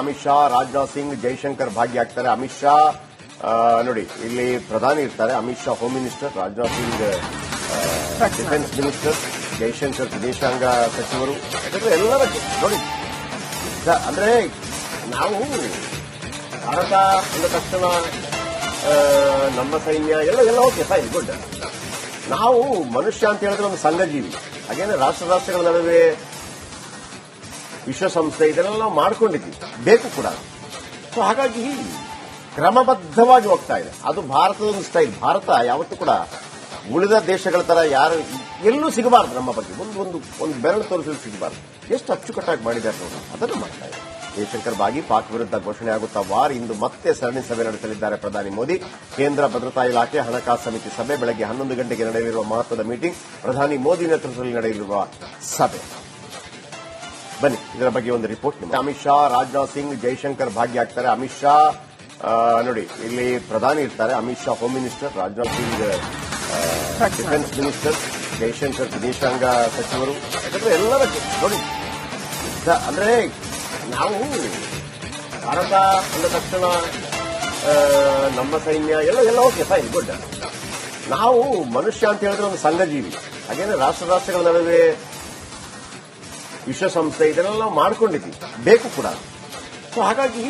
ಅಮಿತ್ ಶಾ, ರಾಜನಾಥ್ ಸಿಂಗ್, ಜೈಶಂಕರ್ ಭಾಗಿಯಾಗ್ತಾರೆ. ಅಮಿತ್ ಶಾ ನೋಡಿ ಇಲ್ಲಿ ಪ್ರಧಾನಿ ಇರ್ತಾರೆ, Amit Shah home minister, Rajnath Singh defence minister, Jaishankar ವಿದೇಶಾಂಗ ಸಚಿವರು. ಯಾಕಂದ್ರೆ ಎಲ್ಲರ ನೋಡಿ ಅಂದ್ರೆ ನಾವು ಭಾರತ ಅಂದ ತಕ್ಷಣ ನಮ್ಮ ಸೈನ್ಯ ಎಲ್ಲ ಓಕೆ ಫೈನ್ ಗುಡ್. ನಾವು ಮನುಷ್ಯ ಅಂತ ಹೇಳಿದ್ರೆ ಒಂದು ಸಂಘಜೀವಿ. ಹಾಗೇನೆ ರಾಷ್ಟ್ರಗಳ ನಡುವೆ ವಿಶ್ವಸಂಸ್ಥೆ ಇದೆಲ್ಲ ನಾವು ಮಾಡ್ಕೊಂಡಿದ್ವಿ, ಬೇಕು ಕೂಡ. ಸೊ ಹಾಗಾಗಿ ಕ್ರಮಬದ್ಧವಾಗಿ ಹೋಗ್ತಾ ಇದೆ. ಅದು ಭಾರತದ ಒಂದು ಸ್ಟೈಲ್. ಭಾರತ ಯಾವತ್ತೂ ಕೂಡ ಉಳಿದ ದೇಶಗಳ ತರ ಯಾರು ಎಲ್ಲೂ ಸಿಗಬಾರ್ದು. ನಮ್ಮ ಬಗ್ಗೆ ಒಂದು ಬೆರಳು ತೋರಿಸಲು ಸಿಗಬಾರ್ದು. ಎಷ್ಟು ಅಚ್ಚುಕಟ್ಟಾಗಿ ಮಾಡಿದ್ದಾರೆ ನೋಡಿ, ಅದನ್ನು ಮಾಡ್ತಾ ಇದೆ. ಜೈಶಂಕರ್ ಭಾಗಿ ಪಾಕ್ ವಿರುದ್ಧ ಘೋಷಣೆ ಆಗುತ್ತಾ ವಾರ್. ಇಂದು ಮತ್ತೆ ಸರಣಿ ಸಭೆ ನಡೆಸಲಿದ್ದಾರೆ ಪ್ರಧಾನಿ ಮೋದಿ. ಕೇಂದ್ರ ಭದ್ರತಾ ಇಲಾಖೆ ಹಣಕಾಸು ಸಮಿತಿ ಸಭೆ ಬೆಳಗ್ಗೆ 11 ಗಂಟೆಗೆ ನಡೆಯಲಿರುವ ಮಹತ್ವದ ಮೀಟಿಂಗ್. ಪ್ರಧಾನಿ ಮೋದಿ ನೇತೃತ್ವದಲ್ಲಿ ನಡೆಯಲಿರುವ ಸಭೆ. ಬನ್ನಿ ಇದರ ಬಗ್ಗೆ ಒಂದು ರಿಪೋರ್ಟ್. ಅಮಿತ್ ಶಾ, ರಾಜನಾಥ್ ಸಿಂಗ್, ಜೈಶಂಕರ್ ಭಾಗಿಯಾಗ್ತಾರೆ. ಅಮಿತ್ ಶಾ ನೋಡಿ ಇಲ್ಲಿ ಪ್ರಧಾನಿ ಇರ್ತಾರೆ, Amit Shah home minister, Rajnath Singh defence minister, Jaishankar ವಿದೇಶಾಂಗ ಸಚಿವರು. ಯಾಕಂದ್ರೆ ಎಲ್ಲರ ನೋಡಿ ಅಂದ್ರೆ ನಾವು ಭಾರತ ಅಂದ ತಕ್ಷಣ ನಮ್ಮ ಸೈನ್ಯ ಎಲ್ಲ ಓಕೆ ಫೈನ್ ಗುಡ್. ನಾವು ಮನುಷ್ಯ ಅಂತ ಹೇಳಿದ್ರೆ ಒಂದು ಸಂಘಜೀವಿ. ಹಾಗೇನೆ ರಾಷ್ಟ್ರಗಳ ನಡುವೆ ವಿಶ್ವಸಂಸ್ಥೆ ಇದೆಲ್ಲ ನಾವು ಮಾಡ್ಕೊಂಡಿದ್ವಿ, ಬೇಕು ಕೂಡ. ಸೊ ಹಾಗಾಗಿ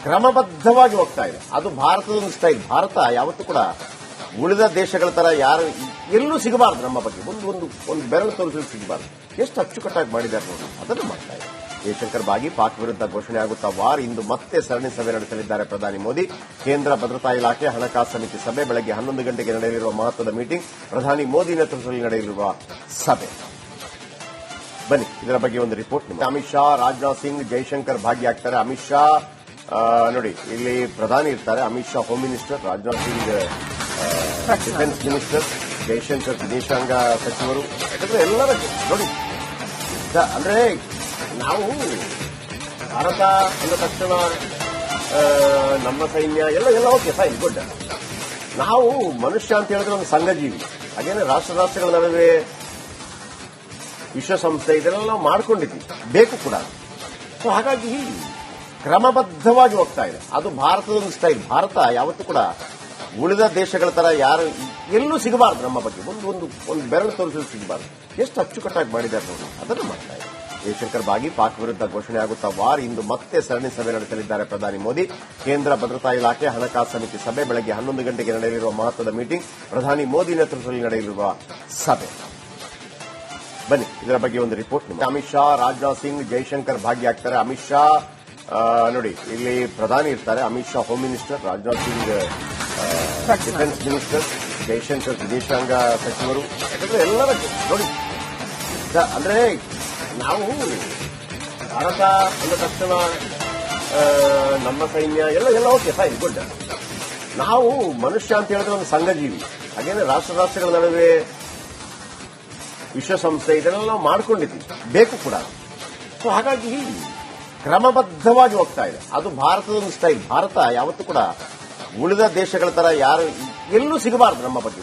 ಕ್ರಮಬದ್ಧವಾಗಿ ಹೋಗ್ತಾ ಇದೆ. ಅದು ಭಾರತದ ಒಂದು ಸ್ಟೈಲ್. ಭಾರತ ಯಾವತ್ತೂ ಕೂಡ ಉಳಿದ ದೇಶಗಳ ತರ ಯಾರು ಎಲ್ಲೂ ಸಿಗಬಾರ್ದು. ನಮ್ಮ ಬಗ್ಗೆ ಒಂದು ಬೆರಳು ತೋರಿಸಲು ಸಿಗಬಾರ್ದು. ಎಷ್ಟು ಅಚ್ಚುಕಟ್ಟಾಗಿ ಮಾಡಿದ್ದಾರೆ ನೋಡಿ, ಅದನ್ನು ಮಾಡ್ತಾ ಇದೆ. ಜೈಶಂಕರ್ ಭಾಗಿ ಪಾಕ್ ವಿರುದ್ಧ ಘೋಷಣೆ ಆಗುತ್ತಾ ವಾರ್. ಇಂದು ಮತ್ತೆ ಸರಣಿ ಸಭೆ ನಡೆಸಲಿದ್ದಾರೆ ಪ್ರಧಾನಿ ಮೋದಿ. ಕೇಂದ್ರ ಭದ್ರತಾ ಇಲಾಖೆ ಹಣಕಾಸು ಸಮಿತಿ ಸಭೆ ಬೆಳಗ್ಗೆ 11 ಗಂಟೆಗೆ ನಡೆಯಲಿರುವ ಮಹತ್ವದ ಮೀಟಿಂಗ್. ಪ್ರಧಾನಿ ಮೋದಿ ನೇತೃತ್ವದಲ್ಲಿ ನಡೆಯಲಿರುವ ಸಭೆ. ಬನ್ನಿ ಇದರ ಬಗ್ಗೆ ಒಂದು ರಿಪೋರ್ಟ್. ಅಮಿತ್ ಶಾ, ರಾಜನಾಥ್ ಸಿಂಗ್, ಜೈಶಂಕರ್ ಭಾಗಿಯಾಗ್ತಾರೆ. ಅಮಿತ್ ಶಾ ನೋಡಿ ಇಲ್ಲಿ ಪ್ರಧಾನಿ ಇರ್ತಾರೆ, Amit Shah home minister, Rajnath Singh defence minister, Jaishankar ವಿದೇಶಾಂಗ ಸಚಿವರು. ಯಾಕಂದ್ರೆ ಎಲ್ಲರ ನೋಡಿ ಅಂದ್ರೆ ನಾವು ಭಾರತ ಅಂದ ತಕ್ಷಣ ನಮ್ಮ ಸೈನ್ಯ ಎಲ್ಲ ಓಕೆ ಫೈನ್ ಗುಡ್. ನಾವು ಮನುಷ್ಯ ಅಂತ ಹೇಳಿದ್ರೆ ಒಂದು ಸಂಘಜೀವಿ. ಹಾಗೇನೆ ರಾಷ್ಟ್ರಗಳ ನಡುವೆ ವಿಶ್ವಸಂಸ್ಥೆ ಇದೆಲ್ಲ ನಾವು ಮಾಡ್ಕೊಂಡಿದ್ವಿ, ಬೇಕು ಕೂಡ. ಸೊ ಹಾಗಾಗಿ ಕ್ರಮಬದ್ಧವಾಗಿ ಹೋಗ್ತಾ ಇದೆ. ಅದು ಭಾರತದ ಒಂದು ಸ್ಟೈಲ್. ಭಾರತ ಯಾವತ್ತೂ ಕೂಡ ಉಳಿದ ದೇಶಗಳ ತರ ಯಾರು ಎಲ್ಲೂ ಸಿಗಬಾರ್ದು. ನಮ್ಮ ಬಗ್ಗೆ ಒಂದು ಬೆರಳು ತೋರಿಸಲು ಸಿಗಬಾರ್ದು. ಎಷ್ಟು ಅಚ್ಚುಕಟ್ಟಾಗಿ ಮಾಡಿದ್ದಾರೆ ನೋಡಿ, ಅದನ್ನು ಮಾಡ್ತಾ ಇದೆ. ಜೈಶಂಕರ್ ಭಾಗಿ ಪಾಕ್ ವಿರುದ್ಧ ಘೋಷಣೆ ಆಗುತ್ತಾ ವಾರ್. ಇಂದು ಮತ್ತೆ ಸರಣಿ ಸಭೆ ನಡೆಸಲಿದ್ದಾರೆ ಪ್ರಧಾನಿ ಮೋದಿ. ಕೇಂದ್ರ ಭದ್ರತಾ ಇಲಾಖೆ ಹಣಕಾಸು ಸಮಿತಿ ಸಭೆ ಬೆಳಗ್ಗೆ 11 ಗಂಟೆಗೆ ನಡೆಯಲಿರುವ ಮಹತ್ವದ ಮೀಟಿಂಗ್. ಪ್ರಧಾನಿ ಮೋದಿ ನೇತೃತ್ವದಲ್ಲಿ ನಡೆಯಲಿರುವ ಸಭೆ. ಬನ್ನಿ ಇದರ ಬಗ್ಗೆ ಒಂದು ರಿಪೋರ್ಟ್. ಅಮಿತ್ ಶಾ, ರಾಜನಾಥ್ ಸಿಂಗ್, ಜೈಶಂಕರ್ ಭಾಗಿಯಾಗ್ತಾರೆ. ಅಮಿತ್ ಶಾ ನೋಡಿ ಇಲ್ಲಿ ಪ್ರಧಾನಿ ಇರ್ತಾರೆ, Amit Shah home minister, Rajnath Singh defence minister, Jaishankar ವಿದೇಶಾಂಗ ಸಚಿವರು. ಯಾಕಂದ್ರೆ ಎಲ್ಲರ ನೋಡಿ ಅಂದ್ರೆ ನಾವು ಭಾರತ ಅಂದ ತಕ್ಷಣ ನಮ್ಮ ಸೈನ್ಯ ಎಲ್ಲ ಓಕೆ ಫೈನ್ ಗುಡ್. ನಾವು ಮನುಷ್ಯ ಅಂತ ಹೇಳಿದ್ರೆ ಒಂದು ಸಂಘಜೀವಿ. ಹಾಗೇನೆ ರಾಷ್ಟ್ರಗಳ ನಡುವೆ ವಿಶ್ವಸಂಸ್ಥೆ ಇದೆಲ್ಲ ನಾವು ಮಾಡ್ಕೊಂಡಿದ್ವಿ, ಬೇಕು ಕೂಡ. ಸೊ ಹಾಗಾಗಿ ಕ್ರಮಬದ್ಧವಾಗಿ ಹೋಗ್ತಾ ಇದೆ. ಅದು ಭಾರತದ ಒಂದು ಸ್ಟೈಲ್. ಭಾರತ ಯಾವತ್ತೂ ಕೂಡ ಉಳಿದ ದೇಶಗಳ ತರ ಯಾರು ಎಲ್ಲೂ ಸಿಗಬಾರ್ದು. ನಮ್ಮ ಬಗ್ಗೆ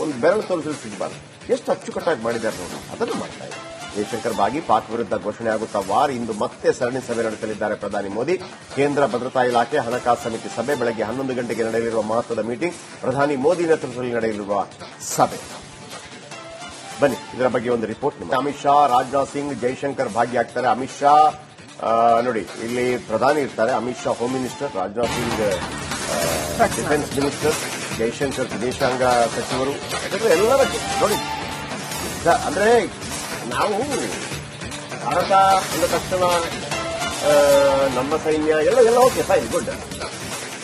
ಒಂದು ಬೆರಳು ತೋರಿಸಲು ಸಿಗಬಾರ್ದು. ಎಷ್ಟು ಅಚ್ಚುಕಟ್ಟಾಗಿ ಮಾಡಿದ್ದಾರೆ ನೋಡಿ, ಅದನ್ನು ಮಾಡ್ತಾ ಇದೆ. ಜೈಶಂಕರ್ ಭಾಗಿ ಪಾಕ್ ವಿರುದ್ಧ ಘೋಷಣೆ ಆಗುತ್ತಾ ವಾರ್. ಇಂದು ಮತ್ತೆ ಸರಣಿ ಸಭೆ ನಡೆಸಲಿದ್ದಾರೆ ಪ್ರಧಾನಿ ಮೋದಿ. ಕೇಂದ್ರ ಭದ್ರತಾ ಇಲಾಖೆ ಹಣಕಾಸು ಸಮಿತಿ ಸಭೆ ಬೆಳಗ್ಗೆ 11 ಗಂಟೆಗೆ ನಡೆಯಲಿರುವ ಮಹತ್ವದ ಮೀಟಿಂಗ್. ಪ್ರಧಾನಿ ಮೋದಿ ನೇತೃತ್ವದಲ್ಲಿ ನಡೆಯಲಿರುವ ಸಭೆ. ಬನ್ನಿ ಇದರ ಬಗ್ಗೆ ಒಂದು ರಿಪೋರ್ಟ್. ಅಮಿತ್ ಶಾ, ರಾಜನಾಥ್ ಸಿಂಗ್, ಜೈಶಂಕರ್ ಭಾಗಿಯಾಗ್ತಾರೆ. ಅಮಿತ್ ಶಾ ನೋಡಿ ಇಲ್ಲಿ ಪ್ರಧಾನಿ ಇರ್ತಾರೆ, Amit Shah home minister, Rajnath Singh defence minister, Jaishankar ವಿದೇಶಾಂಗ ಸಚಿವರು. ಯಾಕಂದ್ರೆ ಎಲ್ಲರ ನೋಡಿ ಅಂದ್ರೆ ನಾವು ಭಾರತ ಅಂದ ತಕ್ಷಣ ನಮ್ಮ ಸೈನ್ಯ ಎಲ್ಲ ಓಕೆ ಫೈನ್ ಗುಡ್.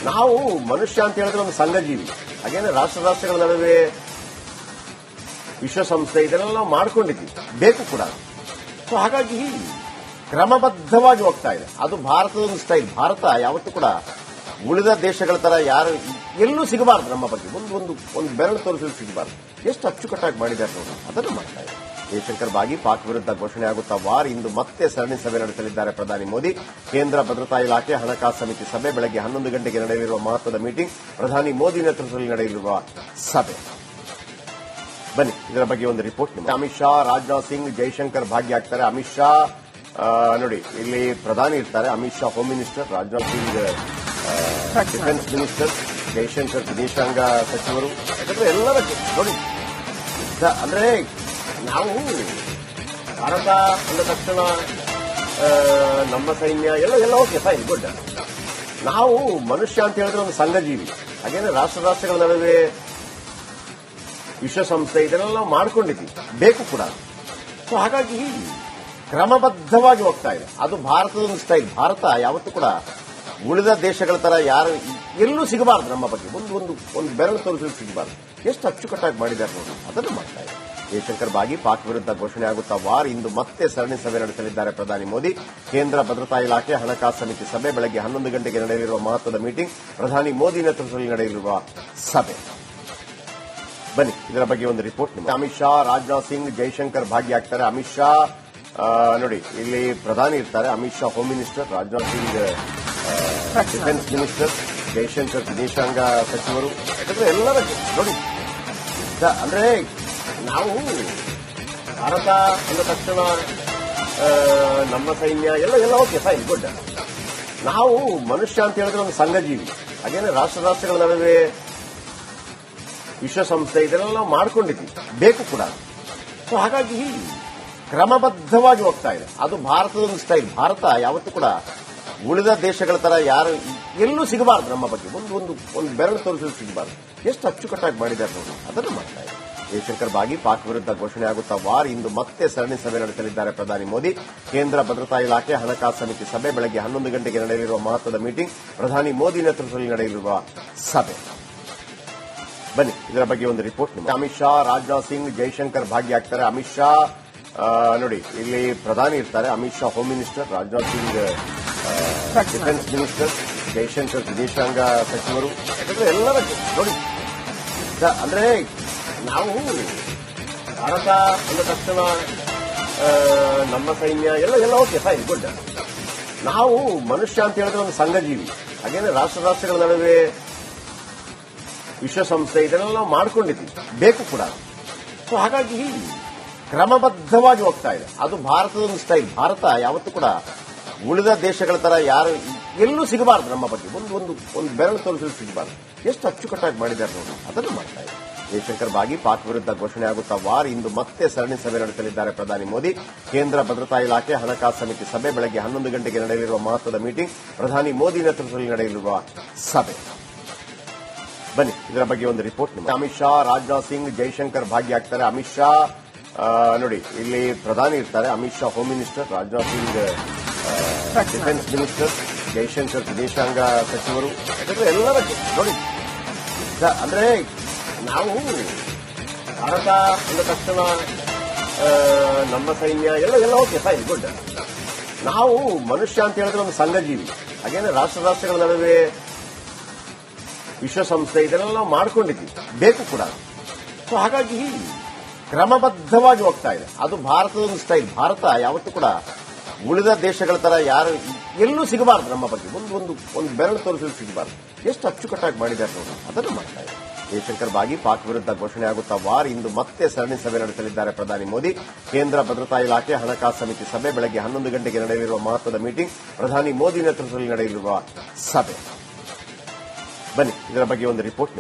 ನಾವು ಮನುಷ್ಯ ಅಂತ ಹೇಳಿದ್ರೆ ಒಂದು ಸಂಘಜೀವಿ. ಹಾಗೇನೆ ರಾಷ್ಟ್ರಗಳ ನಡುವೆ ವಿಶ್ವಸಂಸ್ಥೆ ಇದೆಲ್ಲ ನಾವು ಮಾಡ್ಕೊಂಡಿದ್ವಿ, ಬೇಕು ಕೂಡ. ಸೊ ಹಾಗಾಗಿ ಕ್ರಮಬದ್ಧವಾಗಿ ಹೋಗ್ತಾ ಇದೆ. ಅದು ಭಾರತದ ಒಂದು ಸ್ಟೈಲ್. ಭಾರತ ಯಾವತ್ತೂ ಕೂಡ ಉಳಿದ ದೇಶಗಳ ತರ ಯಾರು ಎಲ್ಲೂ ಸಿಗಬಾರ್ದು. ನಮ್ಮ ಬಗ್ಗೆ ಒಂದು ಬೆರಳು ತೋರಿಸಲು ಸಿಗಬಾರ್ದು. ಎಷ್ಟು ಅಚ್ಚುಕಟ್ಟಾಗಿ ಮಾಡಿದ್ದಾರೆ ನೋಡಿ, ಅದನ್ನು ಮಾಡ್ತಾ ಇದೆ. ಜೈಶಂಕರ್ ಭಾಗಿ ಪಾಕ್ ವಿರುದ್ಧ ಘೋಷಣೆ ಆಗುತ್ತಾ ವಾರ್. ಇಂದು ಮತ್ತೆ ಸರಣಿ ಸಭೆ ನಡೆಸಲಿದ್ದಾರೆ ಪ್ರಧಾನಿ ಮೋದಿ. ಕೇಂದ್ರ ಭದ್ರತಾ ಇಲಾಖೆ ಹಣಕಾಸು ಸಮಿತಿ ಸಭೆ ಬೆಳಗ್ಗೆ 11 ಗಂಟೆಗೆ ನಡೆಯಲಿರುವ ಮಹತ್ವದ ಮೀಟಿಂಗ್. ಪ್ರಧಾನಿ ಮೋದಿ ನೇತೃತ್ವದಲ್ಲಿ ನಡೆಯಲಿರುವ ಸಭೆ. ಬನ್ನಿ ಇದರ ಬಗ್ಗೆ ಒಂದು ರಿಪೋರ್ಟ್. ಅಮಿತ್ ಶಾ, ರಾಜನಾಥ್ ಸಿಂಗ್, ಜೈಶಂಕರ್ ಭಾಗಿಯಾಗ್ತಾರೆ. ಅಮಿತ್ ಶಾ ನೋಡಿ ಇಲ್ಲಿ ಪ್ರಧಾನಿ ಇರ್ತಾರೆ, Amit Shah home minister, Rajnath Singh defence minister, Jaishankar ವಿದೇಶಾಂಗ ಸಚಿವರು. ಯಾಕಂದ್ರೆ ಎಲ್ಲರ ನೋಡಿ ಅಂದ್ರೆ ನಾವು ಭಾರತ ಅಂದ ತಕ್ಷಣ ನಮ್ಮ ಸೈನ್ಯ ಎಲ್ಲ ಓಕೆ ಫೈನ್ ಗುಡ್. ನಾವು ಮನುಷ್ಯ ಅಂತ ಹೇಳಿದ್ರೆ ಒಂದು ಸಂಘಜೀವಿ. ಹಾಗೇನೆ ರಾಷ್ಟ್ರಗಳ ನಡುವೆ ವಿಶ್ವಸಂಸ್ಥೆ ಇದನ್ನೆಲ್ಲ ನಾವು ಮಾಡ್ಕೊಂಡಿದ್ವಿ, ಬೇಕು ಕೂಡ. ಸೊ ಹಾಗಾಗಿ ಕ್ರಮಬದ್ಧವಾಗಿ ಹೋಗ್ತಾ ಇದೆ. ಅದು ಭಾರತದ ಒಂದು ಸ್ಟೈಲ್. ಭಾರತ ಯಾವತ್ತೂ ಕೂಡ ಉಳಿದ ದೇಶಗಳ ತರ ಯಾರು ಎಲ್ಲೂ ಸಿಗಬಾರ್ದು. ನಮ್ಮ ಬಗ್ಗೆ ಒಂದು ಬೆರಳು ತೋರಿಸಲು ಸಿಗಬಾರ್ದು. ಎಷ್ಟು ಅಚ್ಚುಕಟ್ಟಾಗಿ ಮಾಡಿದ್ದಾರೆ ನೋಡಿ, ಅದನ್ನು ಮಾಡ್ತಾ ಇದೆ. ಜಯಶಂಕರ್ ಬಾಗಿ ಪಾಕ್ ವಿರುದ್ಧ ಘೋಷಣೆ ಆಗುತ್ತಾ ವಾರ್. ಇಂದು ಮತ್ತೆ ಸರಣಿ ಸಭೆ ನಡೆಸಲಿದ್ದಾರೆ ಪ್ರಧಾನಿ ಮೋದಿ. ಕೇಂದ್ರ ಭದ್ರತಾ ಇಲಾಖೆ ಹಣಕಾಸು ಸಮಿತಿ ಸಭೆ ಬೆಳಗ್ಗೆ 11 ಗಂಟೆಗೆ ನಡೆಯಲಿರುವ ಮಹತ್ವದ ಮೀಟಿಂಗ್. ಪ್ರಧಾನಿ ಮೋದಿ ನೇತೃತ್ವದಲ್ಲಿ ನಡೆಯಲಿರುವ ಸಭೆ. ಬನ್ನಿ ಇದರ ಬಗ್ಗೆ ಒಂದು ರಿಪೋರ್ಟ್. ಅಮಿತ್ ಶಾ, ರಾಜನಾಥ್ ಸಿಂಗ್, ಜೈಶಂಕರ್ ಭಾಗಿಯಾಗ್ತಾರೆ. ಅಮಿತ್ ಶಾ ನೋಡಿ ಇಲ್ಲಿ ಪ್ರಧಾನಿ ಇರ್ತಾರೆ, Amit Shah home minister, Rajnath Singh defence minister, Jaishankar ವಿದೇಶಾಂಗ ಸಚಿವರು. ಯಾಕಂದ್ರೆ ಎಲ್ಲರ ನೋಡಿ ಅಂದ್ರೆ ನಾವು ಭಾರತ ಅಂದ ತಕ್ಷಣ ನಮ್ಮ ಸೈನ್ಯ ಎಲ್ಲ ಓಕೆ ಫೈನ್ ಗುಡ್. ನಾವು ಮನುಷ್ಯ ಅಂತ ಹೇಳಿದ್ರೆ ಒಂದು ಸಂಘಜೀವಿ. ಹಾಗೇನೆ ರಾಷ್ಟ್ರಗಳ ನಡುವೆ ವಿಶ್ವಸಂಸ್ಥೆ ಇದನ್ನೆಲ್ಲ ನಾವು ಮಾಡ್ಕೊಂಡಿದ್ವಿ, ಬೇಕು ಕೂಡ. ಸೊ ಹಾಗಾಗಿ ಕ್ರಮಬದ್ಧವಾಗಿ ಹೋಗ್ತಾ ಇದೆ. ಅದು ಭಾರತದ ಒಂದು ಸ್ಟೈಲ್. ಭಾರತ ಯಾವತ್ತೂ ಕೂಡ ಉಳಿದ ದೇಶಗಳ ತರ ಯಾರು ಎಲ್ಲೂ ಸಿಗಬಾರ್ದು. ನಮ್ಮ ಬಗ್ಗೆ ಒಂದು ಬೆರಳು ತೋರಿಸಲು ಸಿಗಬಾರ್ದು. ಎಷ್ಟು ಅಚ್ಚುಕಟ್ಟಾಗಿ ಮಾಡಿದ್ದಾರೆ ನೋಡಿ, ಅದನ್ನು ಮಾಡ್ತಾ ಇದೆ. ಜಯಶಂಕರ್ ಬಾಗಿ ಪಾಕ್ ವಿರುದ್ಧ ಘೋಷಣೆ ಆಗುತ್ತಾ ವಾರ್. ಇಂದು ಮತ್ತೆ ಸರಣಿ ಸಭೆ ನಡೆಸಲಿದ್ದಾರೆ ಪ್ರಧಾನಿ ಮೋದಿ. ಕೇಂದ್ರ ಭದ್ರತಾ ಇಲಾಖೆ ಹಣಕಾಸು ಸಮಿತಿ ಸಭೆ ಬೆಳಗ್ಗೆ 11 ಗಂಟೆಗೆ ನಡೆಯಲಿರುವ ಮಹತ್ವದ ಮೀಟಿಂಗ್. ಪ್ರಧಾನಿ ಮೋದಿ ನೇತೃತ್ವದಲ್ಲಿ ನಡೆಯಲಿರುವ ಸಭೆ. ಬನ್ನಿ ಇದರ ಬಗ್ಗೆ ಒಂದು ರಿಪೋರ್ಟ್. ಅಮಿತ್ ಶಾ, ರಾಜನಾಥ್ ಸಿಂಗ್, ಜೈಶಂಕರ್ ಭಾಗಿಯಾಗ್ತಾರೆ. ಅಮಿತ್ ಶಾ ನೋಡಿ ಇಲ್ಲಿ ಪ್ರಧಾನಿ ಇರ್ತಾರೆ, Amit Shah home minister, Rajnath Singh defence minister, Jaishankar ವಿದೇಶಾಂಗ ಸಚಿವರು. ಯಾಕಂದ್ರೆ ಎಲ್ಲರ ನೋಡಿ ಅಂದ್ರೆ ನಾವು ಭಾರತ ಅಂದ ತಕ್ಷಣ ನಮ್ಮ ಸೈನ್ಯ ಎಲ್ಲ ಓಕೆ ಫೈನ್ ಗುಡ್. ನಾವು ಮನುಷ್ಯ ಅಂತ ಹೇಳಿದ್ರೆ ಒಂದು ಸಂಘಜೀವಿ. ಹಾಗೇನೆ ರಾಷ್ಟ್ರಗಳ ನಡುವೆ ವಿಶ್ವಸಂಸ್ಥೆ ಇದನ್ನೆಲ್ಲ ನಾವು ಮಾಡ್ಕೊಂಡಿದ್ವಿ, ಬೇಕು ಕೂಡ. ಸೊ ಹಾಗಾಗಿ ಕ್ರಮಬದ್ಧವಾಗಿ ಹೋಗ್ತಾ ಇದೆ. ಅದು ಭಾರತದ ಒಂದು ಸ್ಟೈಲ್. ಭಾರತ ಯಾವತ್ತೂ ಕೂಡ ಉಳಿದ ದೇಶಗಳ ತರ ಯಾರು ಎಲ್ಲೂ ಸಿಗಬಾರ್ದು. ನಮ್ಮ ಬಗ್ಗೆ ಒಂದು ಬೆರಳು ತೋರಿಸಲು ಸಿಗಬಾರ್ದು. ಎಷ್ಟು ಅಚ್ಚುಕಟ್ಟಾಗಿ ಮಾಡಿದ್ದಾರೆ ನೋಡಿ, ಅದನ್ನು ಮಾಡ್ತಾ ಇದೆ. ಜಯಶಂಕರ್ ಬಾಗಿ ಪಾಕ್ ವಿರುದ್ಧ ಘೋಷಣೆ ಆಗುತ್ತಾ ವಾರ್. ಇಂದು ಮತ್ತೆ ಸರಣಿ ಸಭೆ ನಡೆಸಲಿದ್ದಾರೆ ಪ್ರಧಾನಿ ಮೋದಿ. ಕೇಂದ್ರ ಭದ್ರತಾ ಇಲಾಖೆ ಹಣಕಾಸು ಸಮಿತಿ ಸಭೆ ಬೆಳಗ್ಗೆ 11 ಗಂಟೆಗೆ ನಡೆಯಲಿರುವ ಮಹತ್ವದ ಮೀಟಿಂಗ್. ಪ್ರಧಾನಿ ಮೋದಿ ನೇತೃತ್ವದಲ್ಲಿ ನಡೆಯಲಿರುವ ಸಭೆ. ಬನ್ನಿ ಇದರ ಬಗ್ಗೆ ಒಂದು ರಿಪೋರ್ಟ್. ಅಮಿತ್ ಶಾ, ರಾಜನಾಥ್ ಸಿಂಗ್, ಜೈಶಂಕರ್ ಭಾಗಿಯಾಗ್ತಾರೆ. ಅಮಿತ್ ಶಾ ನೋಡಿ ಇಲ್ಲಿ ಪ್ರಧಾನಿ ಇರ್ತಾರೆ, Amit Shah home minister, Rajnath Singh defence minister, Jaishankar ವಿದೇಶಾಂಗ ಸಚಿವರು. ಯಾಕಂದ್ರೆ ಎಲ್ಲರ ನೋಡಿ ಅಂದ್ರೆ ನಾವು ಭಾರತ ಅಂದ ತಕ್ಷಣ ನಮ್ಮ ಸೈನ್ಯ ಎಲ್ಲ ಓಕೆ ಫೈನ್ ಗುಡ್. ನಾವು ಮನುಷ್ಯ ಅಂತ ಹೇಳಿದ್ರೆ ಒಂದು ಸಂಘಜೀವಿ. ಹಾಗೇನೆ ರಾಷ್ಟ್ರಗಳ ನಡುವೆ ವಿಶ್ವಸಂಸ್ಥೆ ಇದನ್ನೆಲ್ಲ ನಾವು ಮಾಡ್ಕೊಂಡಿದ್ವಿ, ಬೇಕು ಕೂಡ. ಸೊ ಹಾಗಾಗಿ ಕ್ರಮಬದ್ಧವಾಗಿ ಹೋಗ್ತಾ ಇದೆ. ಅದು ಭಾರತದ ಒಂದು ಸ್ಟೈಲ್. ಭಾರತ ಯಾವತ್ತೂ ಕೂಡ ಉಳಿದ ದೇಶಗಳ ತರ ಯಾರು ಎಲ್ಲೂ ಸಿಗಬಾರ್ದು. ನಮ್ಮ ಬಗ್ಗೆ ಒಂದು ಬೆರಳು ತೋರಿಸಲು ಸಿಗಬಾರ್ದು. ಎಷ್ಟು ಅಚ್ಚುಕಟ್ಟಾಗಿ ಮಾಡಿದ್ದಾರೆ ನೋಡಿ, ಅದನ್ನು ಮಾಡ್ತಾ ಇದೆ. ಜಯಶಂಕರ್ ಬಾಗಿ ಪಾಕ್ ವಿರುದ್ಧ ಘೋಷಣೆ ಆಗುತ್ತಾ ವಾರ್. ಇಂದು ಮತ್ತೆ ಸರಣಿ ಸಭೆ ನಡೆಸಲಿದ್ದಾರೆ ಪ್ರಧಾನಿ ಮೋದಿ. ಕೇಂದ್ರ ಭದ್ರತಾ ಇಲಾಖೆ ಹಣಕಾಸು ಸಮಿತಿ ಸಭೆ ಬೆಳಗ್ಗೆ 11 ಗಂಟೆಗೆ ನಡೆಯಲಿರುವ ಮಹತ್ವದ ಮೀಟಿಂಗ್. ಪ್ರಧಾನಿ ಮೋದಿ ನೇತೃತ್ವದಲ್ಲಿ ನಡೆಯಲಿರುವ ಸಭೆ. ಬನ್ನಿ ಇದರ ಬಗ್ಗೆ ಒಂದು ರಿಪೋರ್ಟ್.